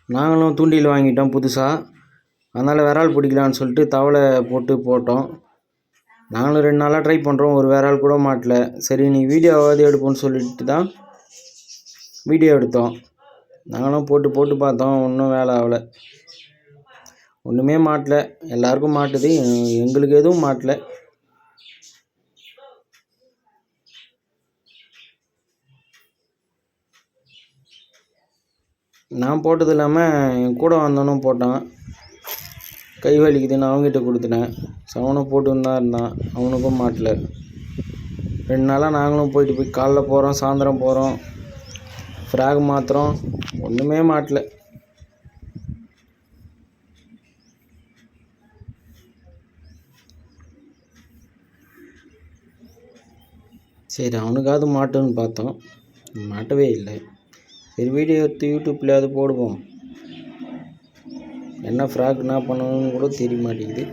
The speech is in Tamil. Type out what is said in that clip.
நாங்களும் தூண்டில் வாங்கிட்டோம் புதுசாக. அதனால் விரால் பிடிக்கலான்னு சொல்லிட்டு தவளை போட்டோம். நாங்களும் 2 நாளாக ட்ரை பண்ணுறோம், ஒரு விரால் கூட மாட்டல. சரி நீ வீடியோவாவது எடுப்போன்னு சொல்லிட்டு தான் வீடியோ எடுத்தோம். நாங்களும் போட்டு பார்த்தோம், ஒன்றும் வேலை ஆகலை, ஒன்றுமே மாட்டல. எல்லாருக்கும் மாட்டுது, எங்களுக்கு எதுவும் மாட்டல. நான் போட்டது இல்லாமல் என் கூட வந்தவனும் போட்டான். கை வலிக்குதுன்னு அவங்ககிட்ட கொடுத்துட்டேன். அவனும் போட்டுன்னு தான் இருந்தான், அவனுக்கும் மாட்டல. 2 நாளாக நாங்களும் போய் காலைல போகிறோம், சாயந்தரம் போகிறோம், ஃப்ராக் மாற்றுறோம், ஒன்றுமே மாட்டல. சரி அவனுக்காவது மாட்டுன்னு பார்த்தோம், மாட்டவே இல்லை. சரி வீடியோ எடுத்து யூடியூப்லையாவது போடுவோம். என்ன ஃப்ராக் என்ன பண்ணணும்னு கூட தெரிய மாட்டேங்குது.